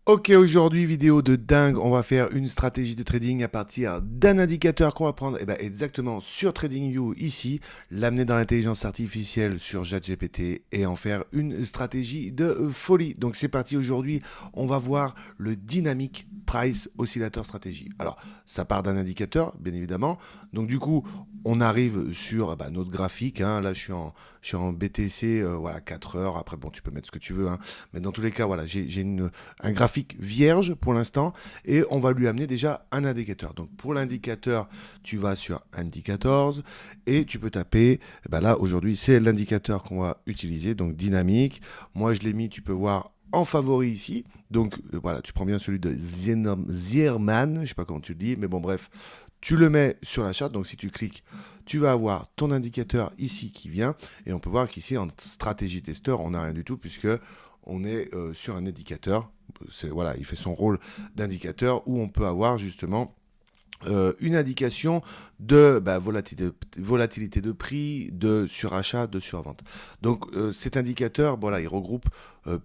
Ok, aujourd'hui, vidéo de dingue, on va faire une stratégie de trading à partir d'un indicateur qu'on va prendre exactement sur TradingView ici, l'amener dans l'intelligence artificielle sur ChatGPT et en faire une stratégie de folie. Donc c'est parti aujourd'hui, on va voir le Dynamic Price Oscillator Strategy. Alors, ça part d'un indicateur, bien évidemment. Donc du coup, on arrive sur notre graphique, hein. Là je suis en BTC, voilà, 4 heures. Après, bon, tu peux mettre ce que tu veux, hein. Mais dans tous les cas, voilà, j'ai un graphique vierge pour l'instant et on va lui amener déjà un indicateur. Donc pour l'indicateur, tu vas sur Indicators et tu peux taper, là aujourd'hui c'est l'indicateur qu'on va utiliser, donc dynamique. Moi je l'ai mis, tu peux voir en favori ici. Donc voilà, tu prends bien celui de Zierman, je sais pas comment tu le dis, mais bon bref, tu le mets sur la charte. Donc si tu cliques, tu vas avoir ton indicateur ici qui vient et on peut voir qu'ici en stratégie testeur, on n'a rien du tout puisque on est sur un indicateur. Voilà, il fait son rôle d'indicateur où on peut avoir justement une indication de volatilité de prix, de surachat, de survente. Donc cet indicateur, voilà, il regroupe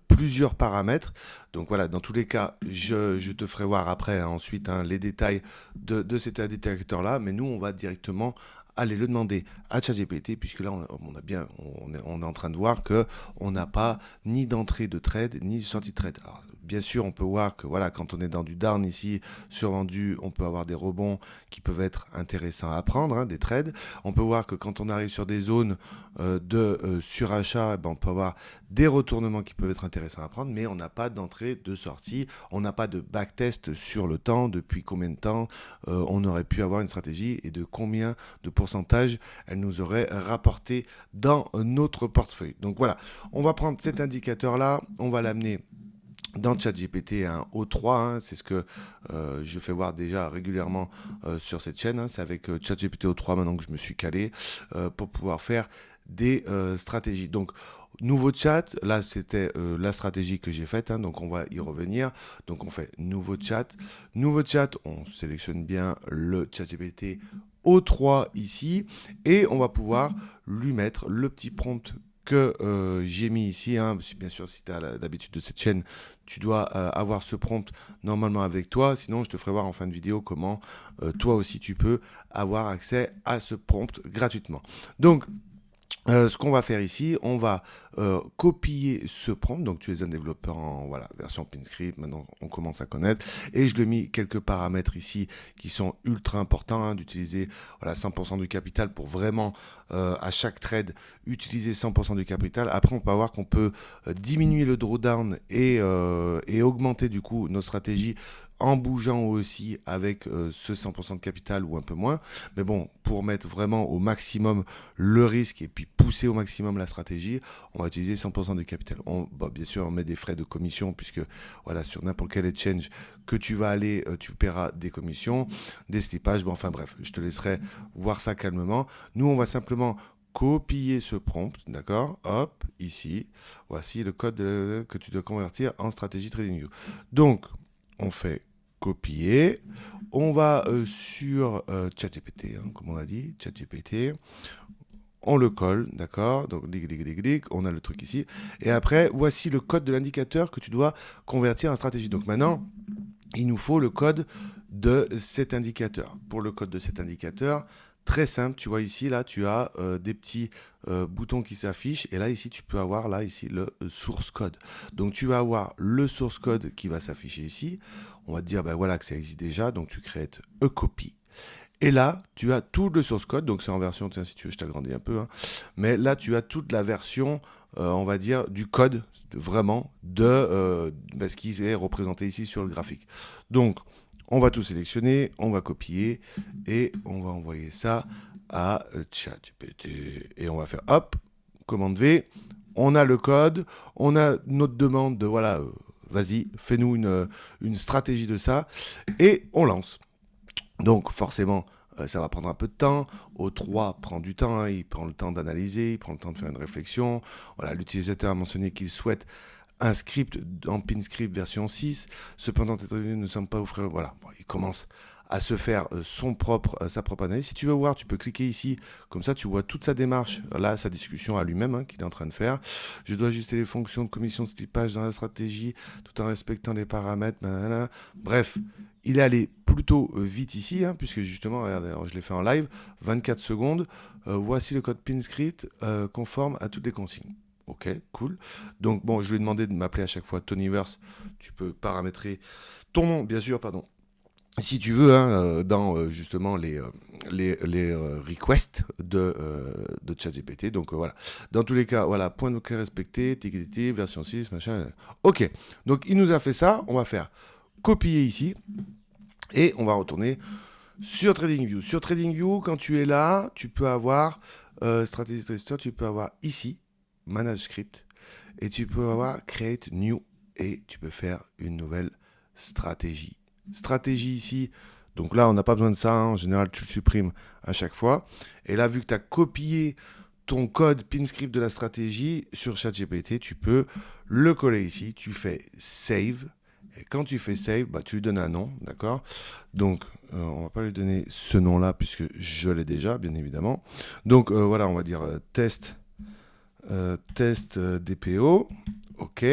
plusieurs paramètres. Donc voilà, dans tous les cas, je te ferai voir après, hein, ensuite, hein, les détails de cet indicateur-là, mais nous, on va directement aller le demander à ChatGPT, puisque là, on est en train de voir que on n'a pas ni d'entrée de trade, ni de sortie de trade. Alors, bien sûr, on peut voir que voilà, quand on est dans du down ici, survendu, on peut avoir des rebonds qui peuvent être intéressants à prendre, hein, des trades. On peut voir que quand on arrive sur des zones de surachat, on peut avoir des retournements qui peuvent être intéressants à prendre, mais on n'a pas d'entrée, de sortie, on n'a pas de backtest sur le temps, depuis combien de temps on aurait pu avoir une stratégie et de combien de pourcentage elle nous aurait rapporté dans notre portefeuille. Donc voilà, on va prendre cet indicateur-là, on va l'amener dans ChatGPT, hein, O3, hein, c'est ce que je fais voir déjà régulièrement sur cette chaîne. Hein, c'est avec ChatGPT O3 maintenant que je me suis calé pour pouvoir faire des stratégies. Donc, nouveau chat, là c'était la stratégie que j'ai faite, hein, donc on va y revenir. Donc on fait nouveau chat, on sélectionne bien le ChatGPT O3 ici et on va pouvoir lui mettre le petit prompt que j'ai mis ici, hein. Bien sûr, si tu as l'habitude de cette chaîne, tu dois avoir ce prompt normalement avec toi. Sinon, je te ferai voir en fin de vidéo comment toi aussi tu peux avoir accès à ce prompt gratuitement. Donc, ce qu'on va faire ici, on va copier ce prompt. Donc, tu es un développeur en voilà, version PinScript. Maintenant, on commence à connaître. Et je lui ai mis quelques paramètres ici qui sont ultra importants, hein, d'utiliser voilà, 100% du capital pour vraiment, à chaque trade, utiliser 100% du capital. Après, on peut voir qu'on peut diminuer le drawdown et augmenter du coup nos stratégies en bougeant aussi avec ce 100% de capital ou un peu moins. Mais bon, pour mettre vraiment au maximum le risque et puis pousser au maximum la stratégie, on va utiliser 100% du capital. Bien sûr, on met des frais de commission puisque voilà, sur n'importe quel exchange que tu vas aller, tu paieras des commissions, des slippages. Bon, enfin bref, je te laisserai voir ça calmement. Nous, on va simplement copier ce prompt, d'accord? Hop, ici. Voici le code que tu dois convertir en stratégie TradingView. Donc, on fait copier. On va sur ChatGPT, hein, comme on a dit, ChatGPT. On le colle, d'accord? Donc, on a le truc ici. Et après, voici le code de l'indicateur que tu dois convertir en stratégie. Donc maintenant, il nous faut le code de cet indicateur. Pour le code de cet indicateur, très simple, tu vois ici, là, tu as des petits boutons qui s'affichent. Et là, ici, tu peux avoir, là, ici, le source code. Donc, tu vas avoir le source code qui va s'afficher ici. On va te dire, ben voilà, que ça existe déjà. Donc, tu crées a copy. Et là, tu as tout le source code, donc c'est en version, tiens, si tu veux, je t'agrandis un peu, hein. Mais là, tu as toute la version, on va dire, du code, vraiment, de ce qui est représenté ici sur le graphique. Donc, on va tout sélectionner, on va copier, et on va envoyer ça à ChatGPT. Et on va faire, hop, commande V, on a le code, on a notre demande de, voilà, vas-y, fais-nous une stratégie de ça, et on lance. Donc forcément, ça va prendre un peu de temps. O3 prend du temps, hein, il prend le temps d'analyser, il prend le temps de faire une réflexion. Voilà, l'utilisateur a mentionné qu'il souhaite un script en PinScript version 6. Cependant, nous ne sommes pas offrir. Voilà, bon, il commence à se faire sa propre analyse. Si tu veux voir, tu peux cliquer ici, comme ça tu vois toute sa démarche, là sa discussion à lui-même hein, qu'il est en train de faire. Je dois ajuster les fonctions de commission de slippage dans la stratégie tout en respectant les paramètres. Blablabla. Bref, il est allé plutôt vite ici, hein, puisque justement, regardez, je l'ai fait en live, 24 secondes. Voici le code PinScript conforme à toutes les consignes. Ok, cool. Donc bon, je lui ai demandé de m'appeler à chaque fois Tonyverse. Tu peux paramétrer ton nom, bien sûr, pardon. Si tu veux, hein, dans justement les requests de ChatGPT. Donc voilà. Dans tous les cas, voilà, point de clé respecté, ticketé, version 6, machin. Ok. Donc il nous a fait ça. On va faire copier ici. Et on va retourner sur TradingView. Sur TradingView, quand tu es là, tu peux avoir Strategy Tracer, tu peux avoir ici, Manage Script, et tu peux avoir Create New, et tu peux faire une nouvelle stratégie. Stratégie ici, donc là, on n'a pas besoin de ça, hein. En général, tu le supprimes à chaque fois. Et là, vu que tu as copié ton code PinScript de la stratégie sur ChatGPT, tu peux le coller ici, tu fais Save. Et quand tu fais save, bah, tu lui donnes un nom, d'accord? Donc, on va pas lui donner ce nom-là, puisque je l'ai déjà, bien évidemment. Donc, voilà, on va dire test DPO. OK.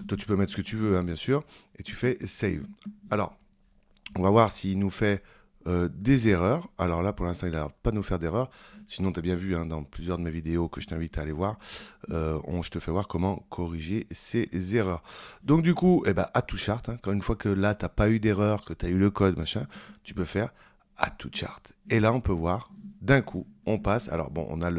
Toi, tu peux mettre ce que tu veux, hein, bien sûr. Et tu fais save. Alors, on va voir s'il nous fait des erreurs. Alors là, pour l'instant, il n'a pas nous faire d'erreurs. Sinon, tu as bien vu hein, dans plusieurs de mes vidéos que je t'invite à aller voir, je te fais voir comment corriger ces erreurs. Donc du coup, eh ben, add to chart. Hein, quand une fois que là, tu n'as pas eu d'erreur, que tu as eu le code, machin, tu peux faire add to chart. Et là, on peut voir, d'un coup, on passe. Alors bon, on a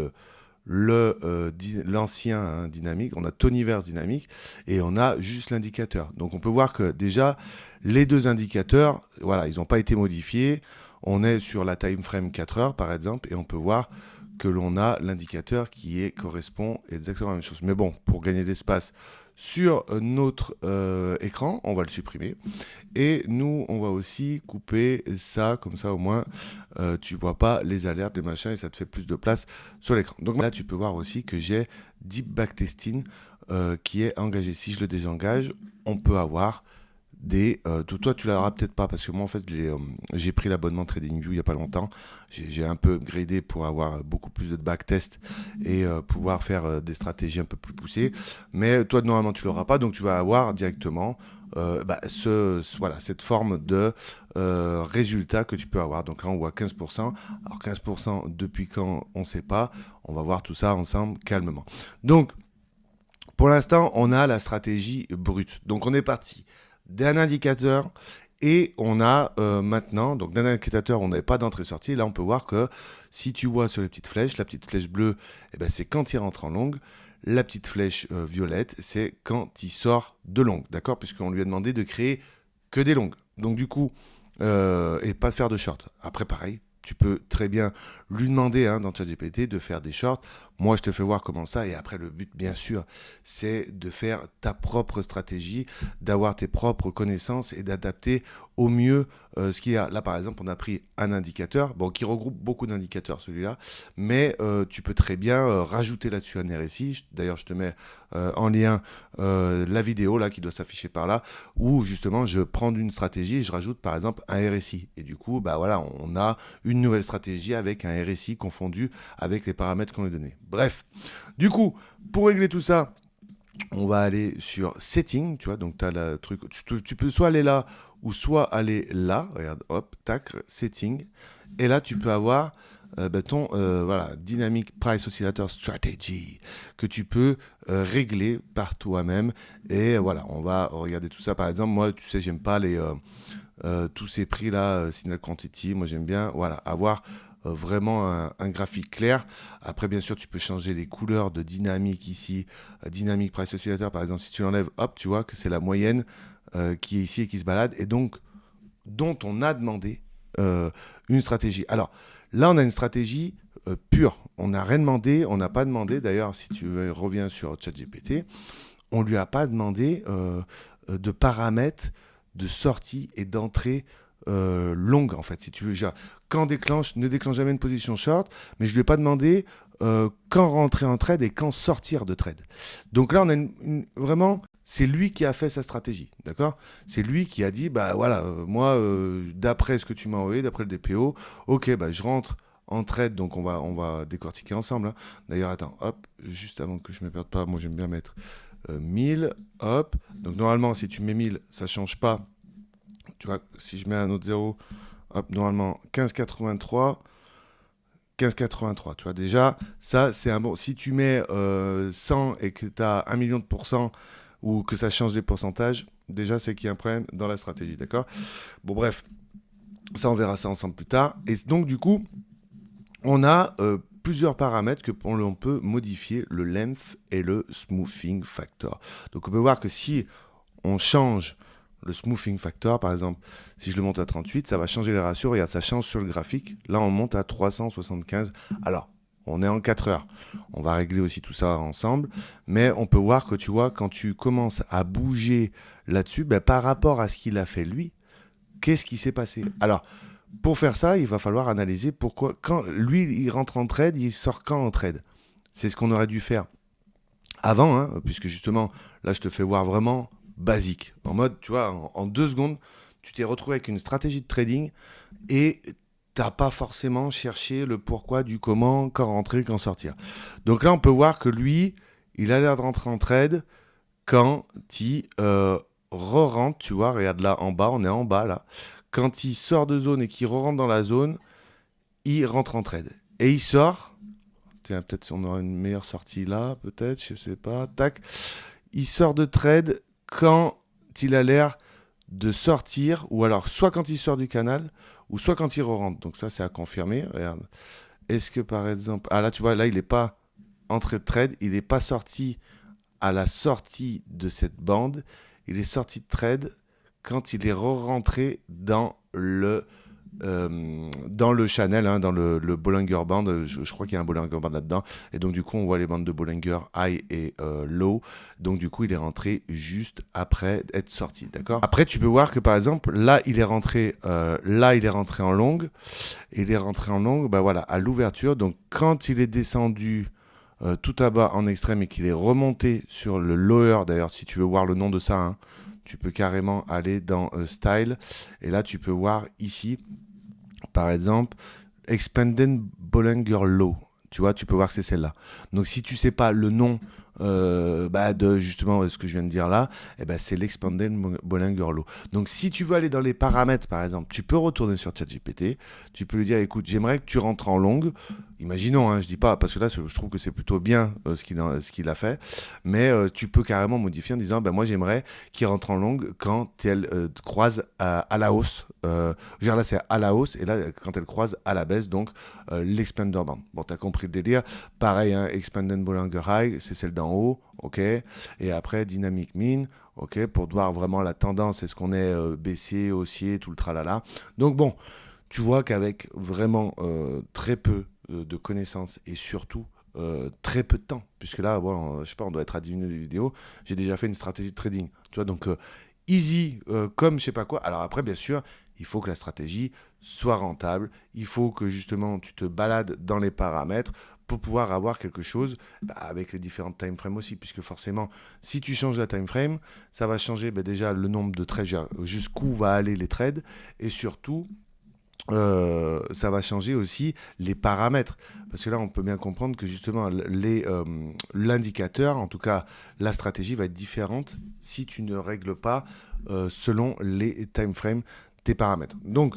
l'ancien hein, dynamique, on a Tonyverse dynamique et on a juste l'indicateur. Donc on peut voir que déjà les deux indicateurs, voilà, ils n'ont pas été modifiés. On est sur la time frame 4 heures par exemple et on peut voir que l'on a l'indicateur qui correspond exactement à la même chose. Mais bon, pour gagner de l'espace sur notre écran, on va le supprimer. Et nous, on va aussi couper ça, comme ça au moins, tu vois pas les alertes, les machins, et ça te fait plus de place sur l'écran. Donc là, tu peux voir aussi que j'ai Deep Backtesting qui est engagé. Si je le désengage, on peut avoir toi tu l'auras peut-être pas parce que moi en fait j'ai pris l'abonnement TradingView il y a pas longtemps, j'ai un peu upgradé pour avoir beaucoup plus de backtest et pouvoir faire des stratégies un peu plus poussées, mais toi normalement tu l'auras pas, donc tu vas avoir directement voilà, cette forme de résultat que tu peux avoir. Donc là on voit 15%, alors 15% depuis quand on sait pas, on va voir tout ça ensemble calmement. Donc pour l'instant on a la stratégie brute, donc on est parti d'un indicateur et on a maintenant, donc d'un indicateur on n'avait pas d'entrée-sortie, là on peut voir que si tu vois sur les petites flèches, la petite flèche bleue eh ben, c'est quand il rentre en longue, la petite flèche violette c'est quand il sort de longue, d'accord, puisqu'on lui a demandé de créer que des longues, donc du coup et pas de faire de short. Après pareil, tu peux très bien lui demander hein, dans ChatGPT de faire des shorts. Moi, je te fais voir comment ça. Et après, le but, bien sûr, c'est de faire ta propre stratégie, d'avoir tes propres connaissances et d'adapter au mieux ce qu'il y a. Là, par exemple, on a pris un indicateur, bon, qui regroupe beaucoup d'indicateurs, celui-là. Mais tu peux très bien rajouter là-dessus un RSI. D'ailleurs, je te mets en lien la vidéo là qui doit s'afficher par là, où justement, je prends une stratégie et je rajoute, par exemple, un RSI. Et du coup, bah voilà, on a une nouvelle stratégie avec un RSI confondu avec les paramètres qu'on lui a donnés. Bref, du coup, pour régler tout ça, on va aller sur Setting, tu vois, donc tu as le truc, tu peux soit aller là ou soit aller là, regarde, hop, tac, Setting, et là tu peux avoir ton voilà, Dynamic Price Oscillator Strategy que tu peux régler par toi-même, et voilà, on va regarder tout ça. Par exemple, moi, tu sais, j'aime pas tous ces prix là, Signal Quantity, moi j'aime bien, voilà, avoir vraiment un graphique clair. Après, bien sûr, tu peux changer les couleurs de dynamique ici. Dynamic Price Oscillator, par exemple, si tu l'enlèves, hop, tu vois que c'est la moyenne qui est ici et qui se balade, et donc dont on a demandé une stratégie. Alors, là, on a une stratégie pure. On n'a rien demandé, on n'a pas demandé, d'ailleurs, si tu reviens sur ChatGPT, on ne lui a pas demandé de paramètres de sortie et d'entrée longue, en fait, si tu veux. Quand ne déclenche jamais une position short, mais je ne lui ai pas demandé quand rentrer en trade et quand sortir de trade. Donc là, on a vraiment, c'est lui qui a fait sa stratégie, d'accord? C'est lui qui a dit, bah voilà, moi, d'après ce que tu m'as envoyé, d'après le DPO, ok, bah je rentre en trade, donc on va décortiquer ensemble, hein. D'ailleurs, attends, hop, juste avant que je ne me perde pas, moi j'aime bien mettre 1000, hop. Donc normalement, si tu mets 1000, ça ne change pas. Tu vois, si je mets un autre 0, hop, normalement 15,83. 15,83, tu vois, déjà, ça, c'est un bon. Si tu mets 100 et que tu as 1 million de pourcents ou que ça change les pourcentages, déjà, c'est qu'il y a un problème dans la stratégie, d'accord? Bon, bref, ça, on verra ça ensemble plus tard. Et donc, du coup, on a plusieurs paramètres que on peut modifier, le length et le smoothing factor. Donc, on peut voir que si on change le smoothing factor, par exemple, si je le monte à 38, ça va changer les ratios. Regarde, ça change sur le graphique. Là, on monte à 375. Alors, on est en 4 heures. On va régler aussi tout ça ensemble. Mais on peut voir que, tu vois, quand tu commences à bouger là-dessus, ben, par rapport à ce qu'il a fait lui, qu'est-ce qui s'est passé? Alors, pour faire ça, il va falloir analyser pourquoi. Quand lui, il rentre en trade, il sort quand en trade? C'est ce qu'on aurait dû faire avant, hein, puisque justement, là, je te fais voir vraiment basique. En mode, tu vois, en 2 secondes, tu t'es retrouvé avec une stratégie de trading et t'as pas forcément cherché le pourquoi, du comment, quand rentrer, quand sortir. Donc là, on peut voir que lui, il a l'air de rentrer en trade quand il re-rentre, tu vois, regarde là en bas, on est en bas là. Quand il sort de zone et qu'il re-rentre dans la zone, il rentre en trade. Et il sort, tiens, peut-être on aura une meilleure sortie là, peut-être, je sais pas, tac. Il sort de trade quand il a l'air de sortir, ou alors soit quand il sort du canal, ou soit quand il re-rentre. Donc ça, c'est à confirmer. Regarde. Est-ce que par exemple... Ah là, tu vois, là, il n'est pas entré de trade, il n'est pas sorti à la sortie de cette bande. Il est sorti de trade quand il est re-rentré dans le channel, hein, dans le Bollinger Band. Je crois qu'il y a un Bollinger Band là-dedans. Et donc, du coup, on voit les bandes de Bollinger high et low. Donc, du coup, il est rentré juste après être sorti. D'accord? Après, tu peux voir que, par exemple, là, il est rentré en longue. Il est rentré en longue, bah voilà, à l'ouverture. Donc, quand il est descendu tout à bas en extrême et qu'il est remonté sur le lower, d'ailleurs, si tu veux voir le nom de ça, hein, tu peux carrément aller dans Style. Et là, tu peux voir ici, par exemple, Expanded Bollinger Low. Tu vois, tu peux voir que c'est celle-là. Donc, si tu sais pas le nom de justement ce que je viens de dire là, eh ben, c'est l'Expanded Bollinger Low. Donc, si tu veux aller dans les paramètres, par exemple, tu peux retourner sur ChatGPT. Tu peux lui dire, écoute, j'aimerais que tu rentres en longue. Imaginons, hein, je dis pas, parce que là, je trouve que c'est plutôt bien ce qu'il a fait. Mais tu peux carrément modifier en disant, moi, j'aimerais qu'il rentre en longue quand elle croise à la hausse. Genre là, c'est à la hausse, et là, quand elle croise à la baisse, donc l'expander band. Bon, tu as compris le délire. Pareil, hein, expanded Bollinger High, c'est celle d'en haut, ok. Et après, dynamic mean, ok, pour voir vraiment la tendance, est-ce qu'on est baissier, haussier, tout le tralala. Donc bon, tu vois qu'avec vraiment très peu de connaissances et surtout très peu de temps, puisque là, bon, je sais pas, on doit être à 10 minutes de vidéo, j'ai déjà fait une stratégie de trading, tu vois, donc easy comme je sais pas quoi. Alors après, bien sûr, il faut que la stratégie soit rentable, il faut que justement tu te balades dans les paramètres pour pouvoir avoir quelque chose avec les différentes time frames aussi, puisque forcément, si tu changes la time frame, ça va changer déjà le nombre de trades, jusqu'où va aller les trades, et surtout, ça va changer aussi les paramètres. Parce que là, on peut bien comprendre que justement, l'indicateur, en tout cas la stratégie, va être différente si tu ne règles pas selon les time frames tes paramètres. Donc,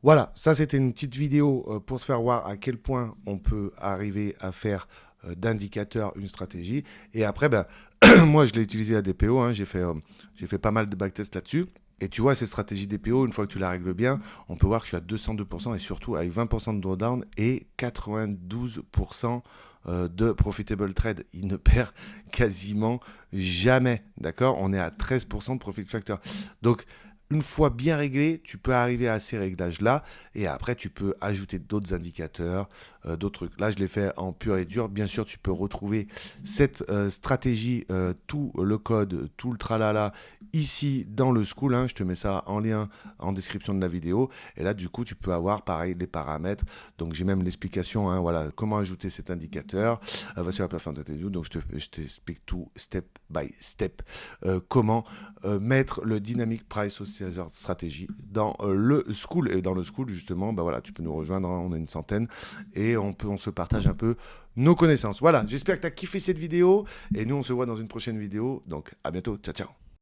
voilà, ça c'était une petite vidéo pour te faire voir à quel point on peut arriver à faire d'indicateur une stratégie. Et après, moi je l'ai utilisé à DPO, hein, j'ai fait pas mal de backtests là-dessus. Et tu vois, cette stratégie DPO, une fois que tu la règles bien, on peut voir que je suis à 202% et surtout avec 20% de drawdown et 92% de profitable trade. Il ne perd quasiment jamais, d'accord? On est à 13% de profit factor. Donc, Une fois bien réglé, tu peux arriver à ces réglages-là et après tu peux ajouter d'autres indicateurs, d'autres trucs. Là, je l'ai fait en pur et dur. Bien sûr, tu peux retrouver cette stratégie, tout le code, tout le tralala ici dans le school. Hein. Je te mets ça en lien en description de la vidéo. Et là, du coup, tu peux avoir pareil les paramètres. Donc, j'ai même l'explication. Hein, voilà, comment ajouter cet indicateur. Va sur la plateforme de TradingView. Donc, je t'explique tout step by step. Comment mettre le dynamic price stratégie dans le school. Et dans le school, justement, bah voilà, tu peux nous rejoindre, hein, on est une centaine et on se partage un peu nos connaissances. Voilà, j'espère que tu as kiffé cette vidéo et nous, on se voit dans une prochaine vidéo. Donc, à bientôt. Ciao, ciao.